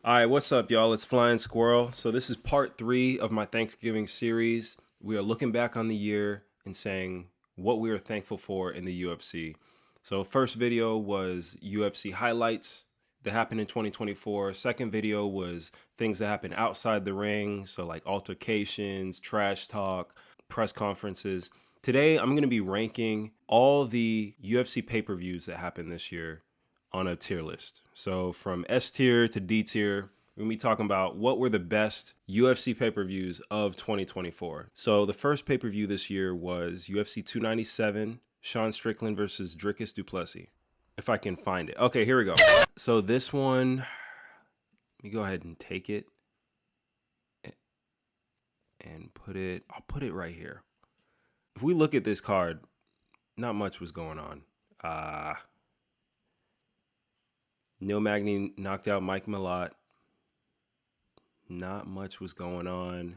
All right, what's up, y'all? It's Flying Squirrel. So this is part 3 of my Thanksgiving series. We are looking back on the year and saying what we are thankful for in the UFC. So first video was UFC highlights that happened in 2024. Second video was things that happened outside the ring, so like altercations, trash talk, press conferences. Today, I'm going to be ranking all the UFC pay-per-views that happened this year on a tier list. So from S tier to D tier, we're gonna be talking about what were the best UFC pay-per-views of 2024. So the first pay-per-view this year was UFC 297, Sean Strickland versus Dricus du Plessis. If I can find it. Okay, here we go. So this one, let me go ahead and take it and I'll put it right here. If we look at this card, not much was going on. Neil Magny knocked out Mike Malott. Not much was going on.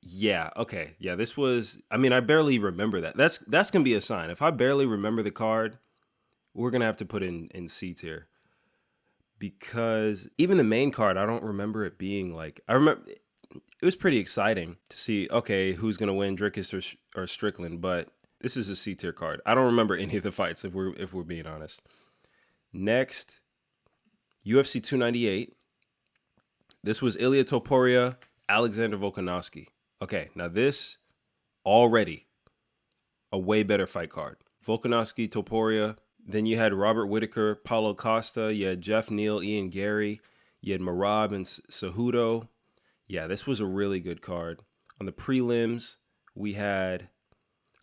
Yeah, okay. Yeah, this was, I mean, I barely remember that. That's going to be a sign. If I barely remember the card, we're going to have to put in C tier. Because even the main card, I don't remember it being like, I remember it was pretty exciting to see, okay, who's going to win, Dricus or Strickland, but this is a C tier card. I don't remember any of the fights if we're being honest. Next, UFC 298. This was Ilia Topuria, Alexander Volkanovski. Okay, now this already a way better fight card. Volkanovski, Topuria. Then you had Robert Whitaker, Paulo Costa. You had Jeff Neal, Ian Gary. You had Marab and Cejudo. Yeah, this was a really good card. On the prelims, we had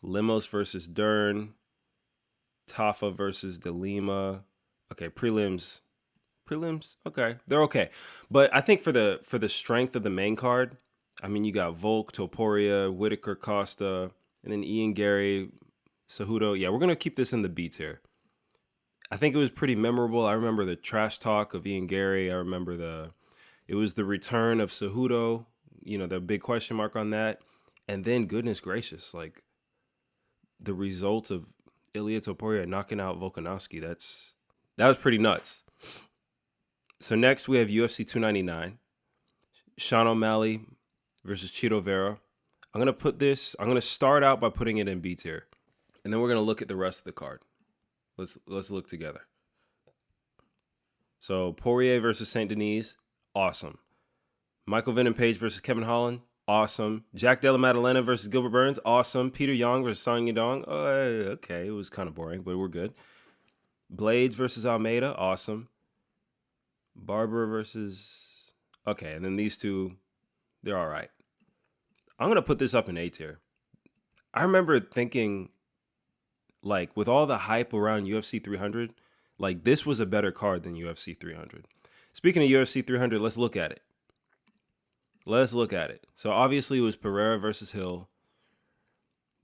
Limos versus Dern, Tafa versus De Lima. Okay, prelims, okay, they're okay. But I think for the strength of the main card, I mean, you got Volk, Topuria, Whitaker, Costa, and then Ian Gary, Cejudo. Yeah, we're gonna keep this in the B tier. I think it was pretty memorable. I remember the trash talk of Ian Gary. I remember it was the return of Cejudo. You know, the big question mark on that. And then, goodness gracious, like the result of Ilia Topuria knocking out Volkanovski. That was pretty nuts. So next we have UFC 299, Sean O'Malley versus Chito Vera. I'm gonna start out by putting it in B tier, and then we're gonna look at the rest of the card. Let's look together. So Poirier versus Saint Denis, awesome. Michael Venom Page versus Kevin Holland, awesome. Jack Della Maddalena versus Gilbert Burns, awesome. Peter Yang versus Song Yadong, okay, it was kind of boring, but we're good. Blades versus Almeida, awesome. Barber versus, okay, and then these two, they're all right. I'm going to put this up in A tier. I remember thinking, like, with all the hype around UFC 300, like, this was a better card than UFC 300. Speaking of UFC 300, let's look at it. So, obviously, it was Pereira versus Hill.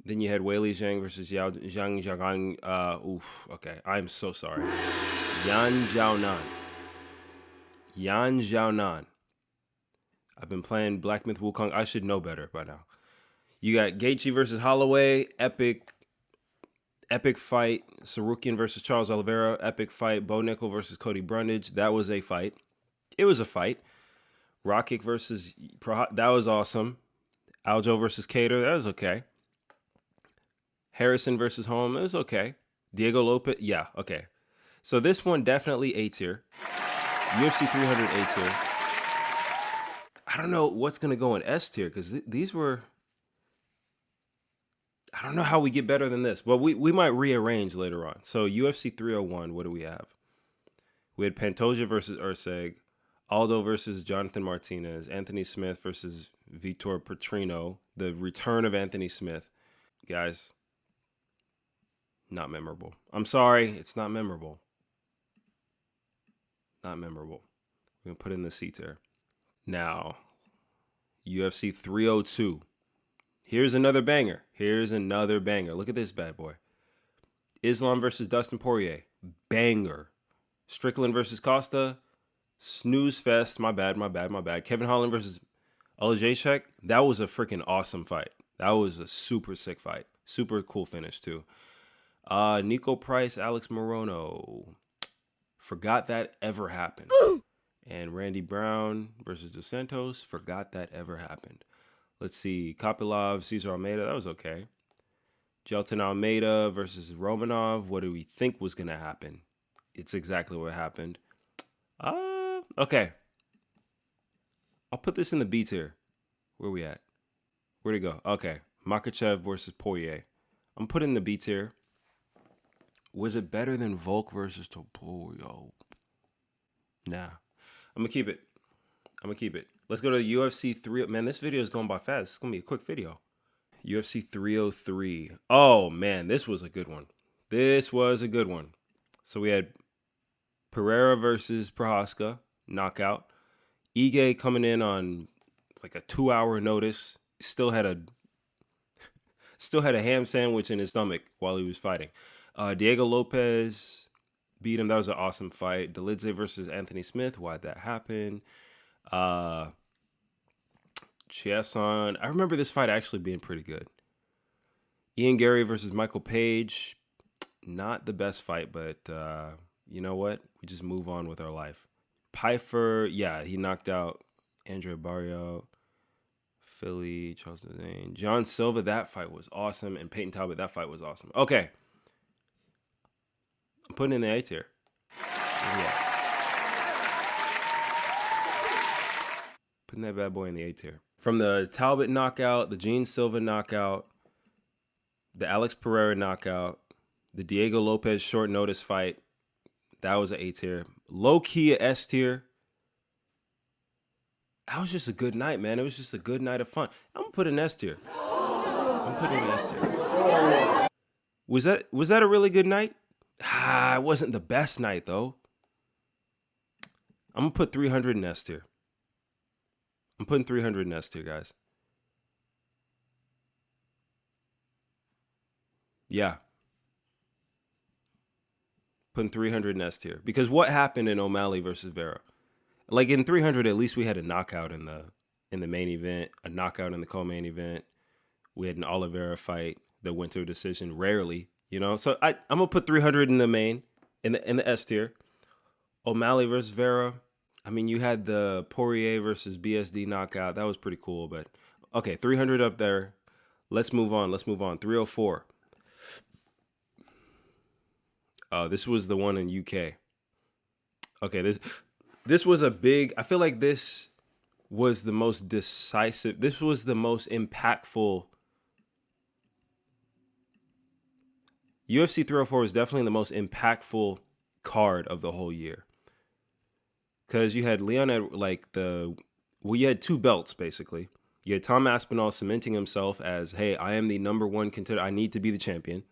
Then you had Weili Zhang versus Zhang Jiagang. Okay, I'm so sorry. Yan Xiaonan. I've been playing Black Myth Wukong. I should know better by now. You got Gaethje versus Holloway, epic fight. Sarukian versus Charles Oliveira, epic fight. Bo Nickel versus Cody Brundage, that was a fight. It was a fight. Rockkick versus that was awesome. Aljo versus Cater, that was okay. Harrison versus Holm, it was okay. Diego Lopez, yeah, okay. So this one definitely A tier. UFC 300 A tier. I don't know what's gonna go in S tier because these were. I don't know how we get better than this. Well, we might rearrange later on. So UFC 301, what do we have? We had Pantoja versus Urseg, Aldo versus Jonathan Martinez, Anthony Smith versus Vitor Petrino, the return of Anthony Smith. Guys, not memorable. I'm sorry, it's not memorable. Not memorable. We're going to put in the C tier. Now, UFC 302. Here's another banger. Look at this bad boy. Islam versus Dustin Poirier. Banger. Strickland versus Costa. Snooze fest. My bad. Kevin Holland versus Olajaychuk. That was a freaking awesome fight. That was a super sick fight. Super cool finish too. Nico Price, Alex Morono. Forgot that ever happened. And Randy Brown versus Dos Santos. Forgot that ever happened. Let's see. Kopylov, Cesar Almeida. That was okay. Jelton Almeida versus Romanov. What do we think was going to happen? It's exactly what happened. Okay. I'll put this in the B tier. Where we at? Where'd it go? Okay. Makachev versus Poirier. I'm putting the B tier. Was it better than Volk versus Topuria? Nah. I'm going to keep it. Let's go to UFC 3. Man, this video is going by fast. It's going to be a quick video. UFC 303. Oh, man, this was a good one. So we had Pereira versus Prohaska, knockout. Ige coming in on like a 2-hour notice. Still had a ham sandwich in his stomach while he was fighting. Diego Lopez beat him. That was an awesome fight. Dolidze versus Anthony Smith. Why'd that happen? Chiasson. I remember this fight actually being pretty good. Ian Gary versus Michael Page. Not the best fight, but you know what? We just move on with our life. Pfeiffer, yeah, he knocked out Andrea Barrio. Philly, Charles Zane. John Silva, that fight was awesome. And Peyton Talbot, that fight was awesome. Okay. I'm putting in the A tier. Yeah. Putting that bad boy in the A tier. From the Talbot knockout, the Gene Silva knockout, the Alex Pereira knockout, the Diego Lopez short notice fight, that was an A tier. Low key a S tier. That was just a good night, man. It was just a good night of fun. I'm gonna put an S tier. Was that a really good night? It wasn't the best night though. I'm gonna put 300 in S tier. I'm putting 300 in S tier, guys. Yeah. Putting 300 in S tier. Because what happened in O'Malley versus Vera? Like in 300, at least we had a knockout in the main event, a knockout in the co-main event. We had an Oliveira fight that went to a decision, rarely, you know. So I'm gonna put 300 in the main, in the S tier. O'Malley versus Vera. I mean, you had the Poirier versus BSD knockout. That was pretty cool, but okay, 300 up there. Let's move on. 304. This was the one in UK. Okay, this was a big. I feel like this was the most decisive. This was the most impactful. UFC 304 was definitely the most impactful card of the whole year. Because you had Leon you had two belts basically. You had Tom Aspinall cementing himself as, hey, I am the number one contender. I need to be the champion.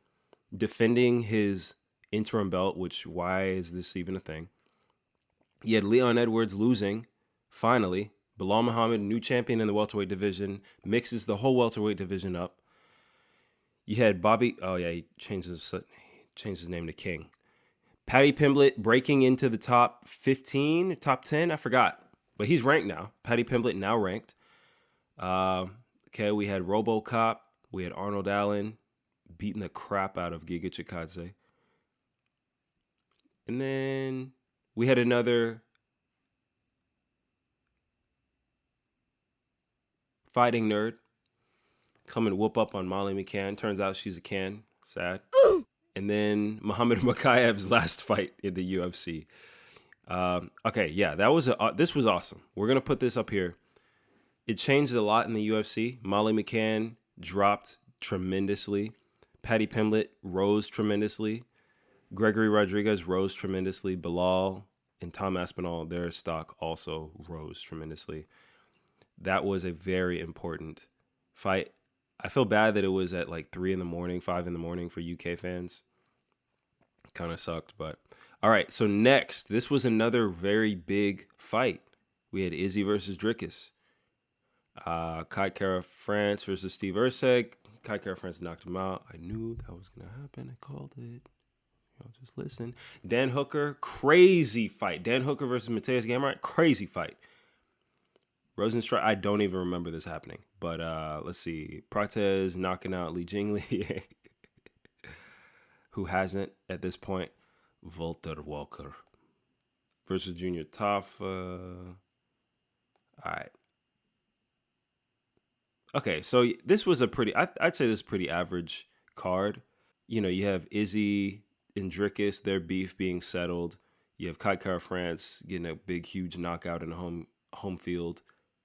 Defending his interim belt, which why is this even a thing? You had Leon Edwards losing, finally. Bilal Muhammad, new champion in the welterweight division, mixes the whole welterweight division up. You had Bobby, he changed his name to King. Paddy Pimblett breaking into the top 15, top 10, I forgot. But he's ranked now. Paddy Pimblett now ranked. We had RoboCop. We had Arnold Allen beating the crap out of Giga Chikadze. And then we had another fighting nerd come and whoop up on Molly McCann. Turns out she's a can. Sad. And then Muhammad Makayev's last fight in the UFC. This was awesome. We're going to put this up here. It changed a lot in the UFC. Molly McCann dropped tremendously. Paddy Pimblett rose tremendously. Gregory Rodriguez rose tremendously. Bilal and Tom Aspinall, their stock also rose tremendously. That was a very important fight. I feel bad that it was at like 3 a.m, 5 a.m. for UK fans. Kind of sucked, but all right. So next, this was another very big fight. We had Izzy versus Dricus. Kai Kara France versus Steve Erceg. Kai Kara France knocked him out. I knew that was going to happen. I called it. Just listen. Dan Hooker, crazy fight. Dan Hooker versus Mateus Gamrot, crazy fight. Rosenstrike, I don't even remember this happening. But let's see. Prates knocking out Li Jingli, who hasn't at this point. Walter Walker. versus Junior Tafa. All right. Okay, so this was a pretty, I'd say this is a pretty average card. You know, you have Izzy and Drickus, their beef being settled. You have Kai Kara France getting a big, huge knockout in the home field.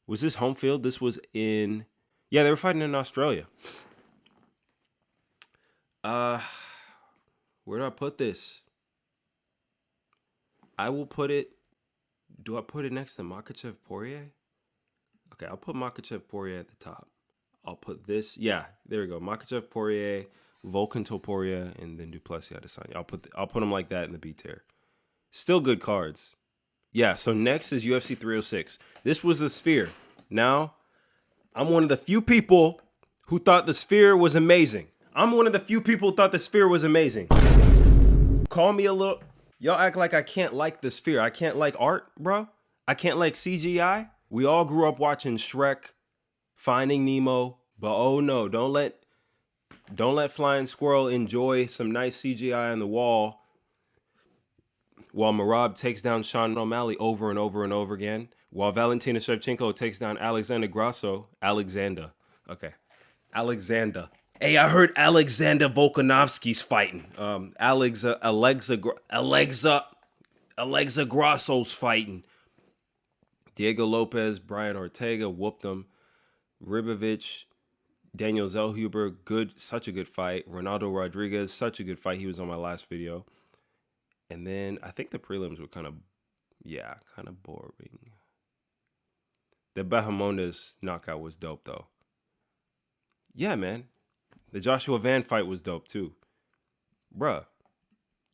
Was this home field? This was in, yeah, they were fighting in Australia. Uh, where do I put this? I will put it, do I put it next to Makhachev Poirier? Okay, I'll put Makhachev Poirier at the top. I'll put this. Yeah, there we go. Makhachev Poirier, Volkan Topuria, and then Duplessis Adesanya. I'll put them like that in the B tier. Still good cards. Yeah. So next is UFC 306. This was the Sphere. Now, I'm one of the few people who thought the Sphere was amazing. Call me a little. Y'all act like I can't like the Sphere. I can't like art, bro. I can't like CGI. We all grew up watching Shrek, Finding Nemo, but oh no, don't let Flying Squirrel enjoy some nice CGI on the wall while Marab takes down Sean O'Malley over and over and over again, while Valentina Shevchenko takes down Alexander Grasso. Alexander. Hey, I heard Alexander Volkanovski's fighting. Alexa Grasso's fighting. Diego Lopez, Brian Ortega whooped him. Ribovich, Daniel Zellhuber, such a good fight. Ronaldo Rodriguez, such a good fight. He was on my last video. And then I think the prelims were kind of boring. The Bahamondes knockout was dope, though. Yeah, man. The Joshua Van fight was dope, too. Bruh.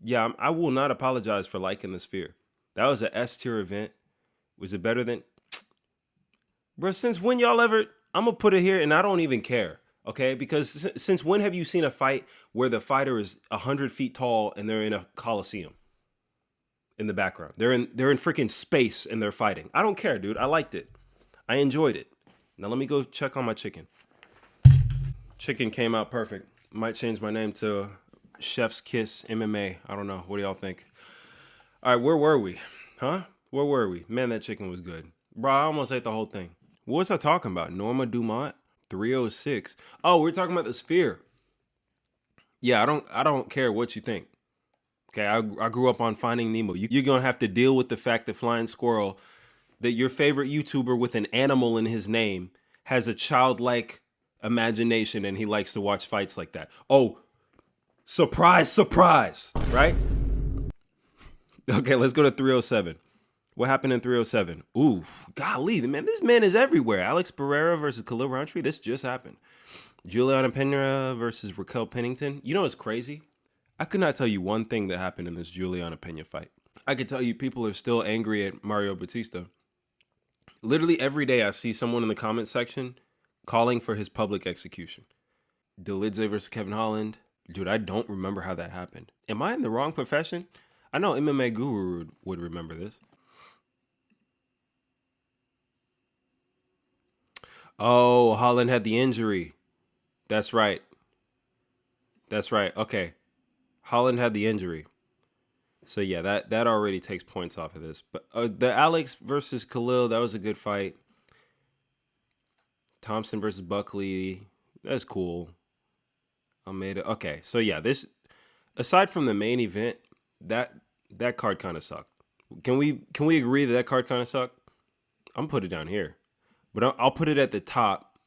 Yeah, I will not apologize for liking the Sphere. That was an S-tier event. Was it better than... Bruh, since when y'all ever... I'm going to put it here, and I don't even care, okay? Because since when have you seen a fight where the fighter is 100 feet tall and they're in a coliseum in the background? They're in freaking space and they're fighting. I don't care, dude. I liked it. I enjoyed it. Now let me go check on my chicken. Chicken came out perfect. Might change my name to Chef's Kiss MMA. I don't know. What do y'all think? All right, where were we? Where were we? Man, that chicken was good. Bro, I almost ate the whole thing. What was I talking about? Norma Dumont, 306. Oh, we're talking about the Sphere. Yeah, I don't care what you think. Okay, I grew up on Finding Nemo. You're going to have to deal with the fact that Flying Squirrel, that your favorite YouTuber with an animal in his name, has a childlike imagination and he likes to watch fights like that. Oh, surprise, surprise, right? Okay, let's go to 307. What happened in 307? Ooh, golly, this man is everywhere. Alex Pereira versus Khalil Rountree. This just happened. Juliana Pena versus Raquel Pennington. You know what's crazy? I could not tell you one thing that happened in this Juliana Pena fight. I could tell you people are still angry at Mario Batista. Literally every day I see someone in the comment section calling for his public execution. Delidze versus Kevin Holland. Dude, I don't remember how that happened. Am I in the wrong profession? I know MMA Guru would remember this. Oh, Holland had the injury. That's right. Okay. Holland had the injury. So yeah, that already takes points off of this. But the Alex versus Khalil, that was a good fight. Thompson versus Buckley, that's cool. Almeida. Okay, so yeah, this, aside from the main event, that card kind of sucked. Can we agree that card kind of sucked? I'm gonna put it down here, but I'll put it at the top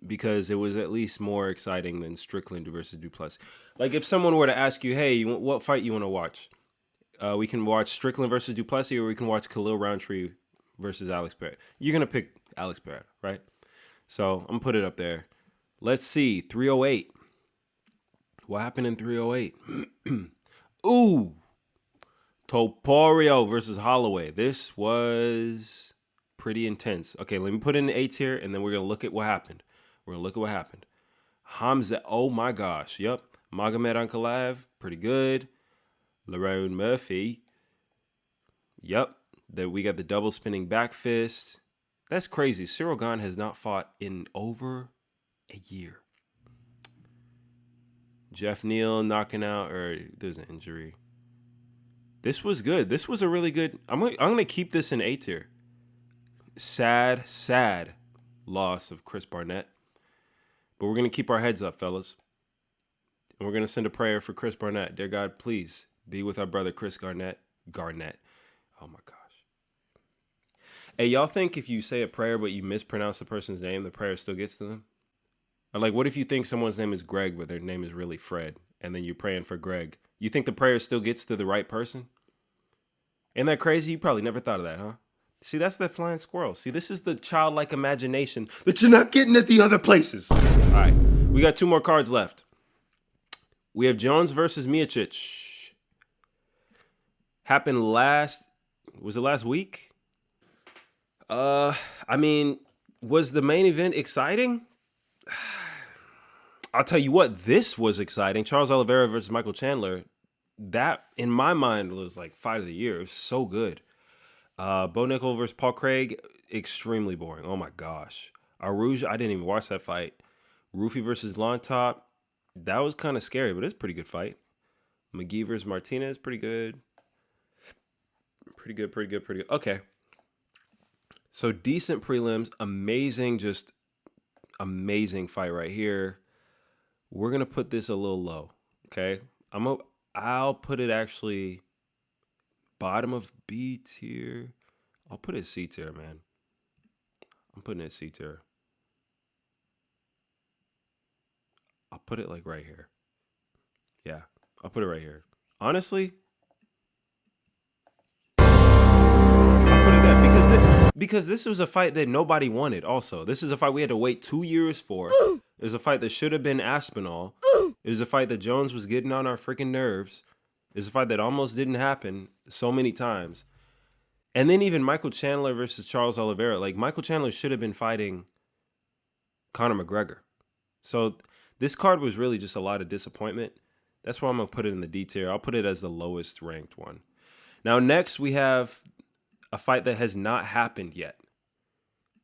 because it was at least more exciting than Strickland versus Duplessis. Like if someone were to ask you, hey, what fight you want to watch? We can watch Strickland versus Duplessis, or we can watch Khalil Rountree versus Alex Pereira. You're gonna pick Alex Pereira, right? So I'm gonna put it up there. Let's see, 308. What happened in 308? Ooh, Topuria versus Holloway. This was pretty intense. Okay, let me put in the A tier, and then we're gonna look at what happened. Hamza, oh my gosh, yep. Magomed Ankalaev, pretty good. Lerone Murphy, yep. We got the double spinning back fist. That's crazy. Cyril Gane has not fought in over a year. Jeff Neal knocking out, or there's an injury. This was good. This was a really good. I'm gonna keep this in A tier. Sad loss of Chris Barnett. But we're gonna keep our heads up, fellas. And we're gonna send a prayer for Chris Barnett. Dear God, please be with our brother Chris Garnett. Oh my gosh. Hey, y'all think if you say a prayer but you mispronounce the person's name, the prayer still gets to them? Or like, what if you think someone's name is Greg but their name is really Fred, and then you're praying for Greg? You think the prayer still gets to the right person? Ain't that crazy? You probably never thought of that, huh? See, that's that flying squirrel. See, this is the childlike imagination that you're not getting at the other places. All right, we got 2 more cards left. We have Jones versus Miocic. Happened last week? I mean, was the main event exciting? I'll tell you what, this was exciting. Charles Oliveira versus Michael Chandler. That, in my mind, was like fight of the year. It was so good. Bo Nickel versus Paul Craig, extremely boring. Oh my gosh. Aruj, I didn't even watch that fight. Rufy versus Long Top, that was kind of scary, but it's a pretty good fight. McGee versus Martinez, pretty good. Pretty good. Okay. So decent prelims, just amazing fight right here. We're gonna put this a little low, okay? I'll put it actually bottom of B tier. I'll put it C tier, man. I'm putting it C tier. I'll put it like right here. Yeah, I'll put it right here. Honestly, I'll put it there because this was a fight that nobody wanted. Also, this is a fight we had to wait 2 years for. It was a fight that should have been Aspinall. It was a fight that Jones was getting on our freaking nerves. It was a fight that almost didn't happen so many times. And then even Michael Chandler versus Charles Oliveira. Like, Michael Chandler should have been fighting Conor McGregor. So this card was really just a lot of disappointment. That's why I'm going to put it in the D tier. I'll put it as the lowest ranked one. Now, next we have a fight that has not happened yet.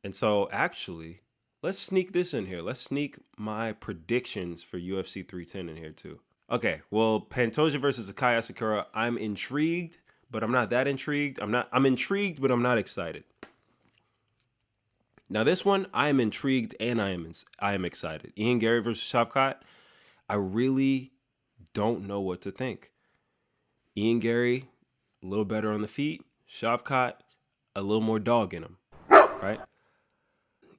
And so, actually, let's sneak this in here. Let's sneak my predictions for UFC 310 in here, too. Okay, well, Pantoja versus Akai Asakura. I'm intrigued, but I'm not that intrigued. I'm intrigued, but I'm not excited. Now, this one, I am intrigued and I am excited. Ian Gary versus Shavkat. I really don't know what to think. Ian Gary, a little better on the feet. Shavkat, a little more dog in him, right?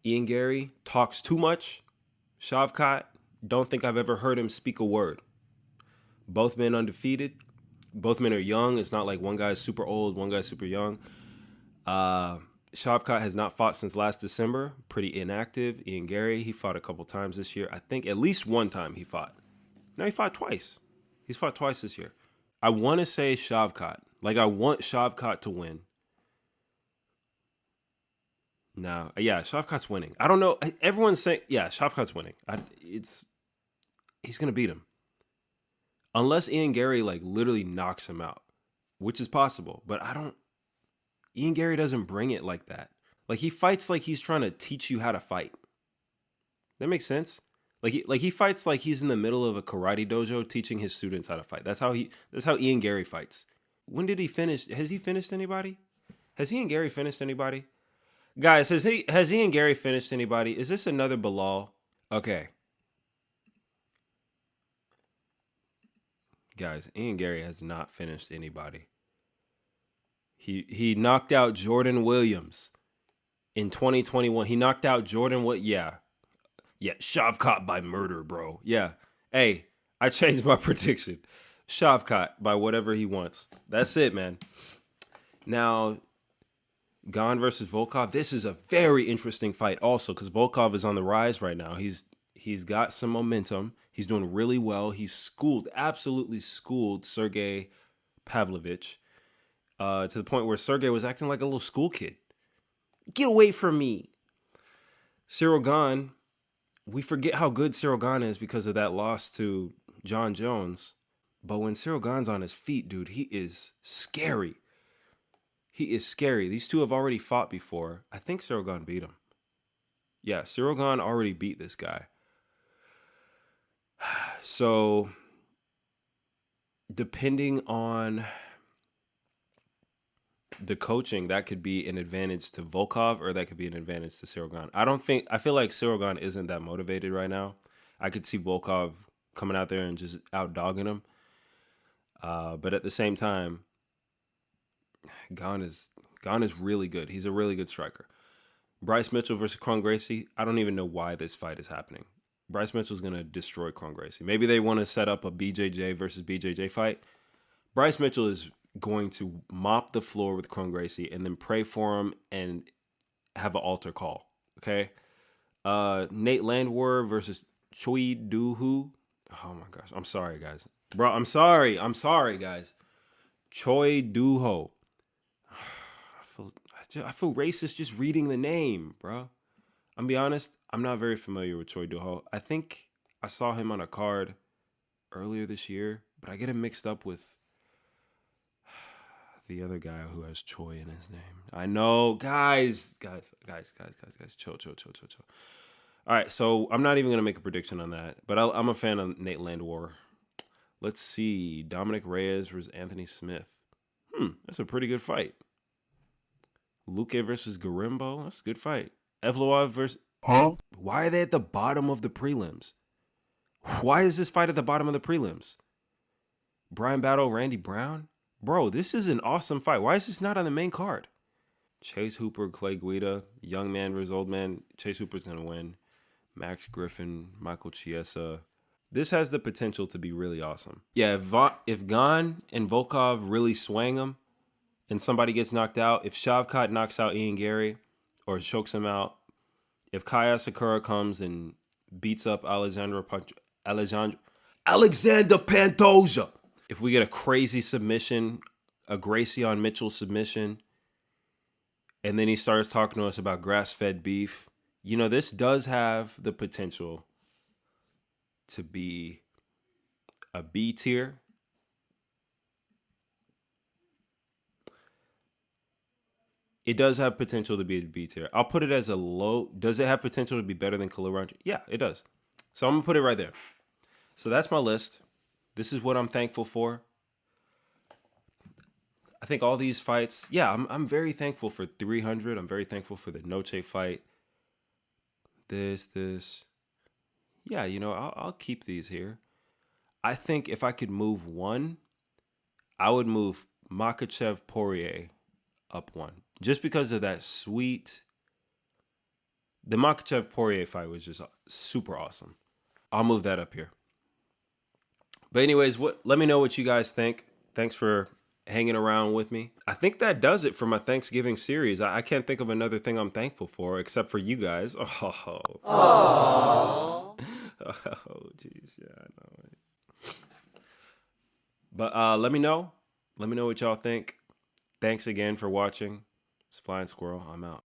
Ian Gary talks too much. Shavkat, don't think I've ever heard him speak a word. Both men undefeated. Both men are young. It's not like one guy's super old, one guy's super young. Shavkat has not fought since last December. Pretty inactive. Ian Gary, he fought a couple times this year. I think at least one time he fought. No, he fought twice. He's fought twice this year. I want to say Shavkat. Like, I want Shavkat to win. No, yeah, Shavkat's winning. I don't know. Everyone's saying, yeah, Shavkat's winning. He's going to beat him. Unless Ian Gary, like, literally knocks him out, which is possible. But Ian Gary doesn't bring it like that. Like, he fights like he's trying to teach you how to fight. That makes sense? Like he fights like he's in the middle of a karate dojo teaching his students how to fight. That's how Ian Gary fights. When did he finish? Has he finished anybody? Has Ian Gary finished anybody? Guys, has Ian Gary finished anybody? Is this another Bilal? Okay. Guys, Ian Gary has not finished anybody. He knocked out Jordan Williams in 2021. He knocked out Jordan Yeah, Shavkat by murder, bro. Yeah. Hey, I changed my prediction. Shavkat by whatever he wants. That's it, man. Now, Gane versus Volkov. This is a very interesting fight also because Volkov is on the rise right now. He's got some momentum. He's doing really well. He's absolutely schooled Sergey Pavlovich to the point where Sergey was acting like a little school kid. Get away from me. Cyril Gane, we forget how good Cyril Gane is because of that loss to John Jones. But when Cyril Gane's on his feet, dude, he is scary. He is scary. These two have already fought before. I think Cyril Gane beat him. Yeah, Cyril Gane already beat this guy. So, depending on the coaching, that could be an advantage to Volkov, or that could be an advantage to Cyril Gane. I feel like Cyril Gane isn't that motivated right now. I could see Volkov coming out there and just out dogging him. But at the same time, Gane is really good. He's a really good striker. Bryce Mitchell versus Kron Gracie. I don't even know why this fight is happening. Bryce Mitchell's going to destroy Kron Gracie. Maybe they want to set up a BJJ versus BJJ fight. Bryce Mitchell is going to mop the floor with Kron Gracie and then pray for him and have an altar call. Okay? Nate Landwehr versus Choi Doo-hoo. Oh my gosh. I'm sorry, guys. Bro, I'm sorry, guys. Choi Doo-ho. I feel racist just reading the name, bro. I'm be honest, I'm not very familiar with Choi Doo-ho. I think I saw him on a card earlier this year, but I get him mixed up with the other guy who has Choi in his name. I know, guys, chill. All right, so I'm not even gonna make a prediction on that, but I'm a fan of Nate Landwehr. Let's see, Dominic Reyes versus Anthony Smith. That's a pretty good fight. Luque versus Garimbo. That's a good fight. Evloev versus... Huh? Why are they at the bottom of the prelims? Why is this fight at the bottom of the prelims? Brian Battle, Randy Brown? Bro, this is an awesome fight. Why is this not on the main card? Chase Hooper, Clay Guida. Young man versus old man. Chase Hooper's going to win. Max Griffin, Michael Chiesa. This has the potential to be really awesome. Yeah, if Gane and Volkov really swang him, and somebody gets knocked out, if Shavkat knocks out Ian Gary or chokes him out, if Kaya Sakura comes and beats up Alexander Pantoja, if we get a crazy submission, a Gracie on Mitchell submission, and then he starts talking to us about grass-fed beef, this does have the potential to be a B tier. It does have potential to be a B tier. I'll put it as a low. Does it have potential to be better than Khalil Rountree? Yeah, it does. So I'm going to put it right there. So that's my list. This is what I'm thankful for. I think all these fights, I'm very thankful for 300. I'm very thankful for the Noche fight. This. Yeah, I'll keep these here. I think if I could move one, I would move Makhachev Poirier up one. Just because of that sweet... The Makhachev Poirier fight was just super awesome. I'll move that up here. But anyways, let me know what you guys think. Thanks for hanging around with me. I think that does it for my Thanksgiving series. I can't think of another thing I'm thankful for except for you guys. Oh, jeez, yeah, I know. But let me know. Let me know what y'all think. Thanks again for watching. It's Flying Squirrel. I'm out.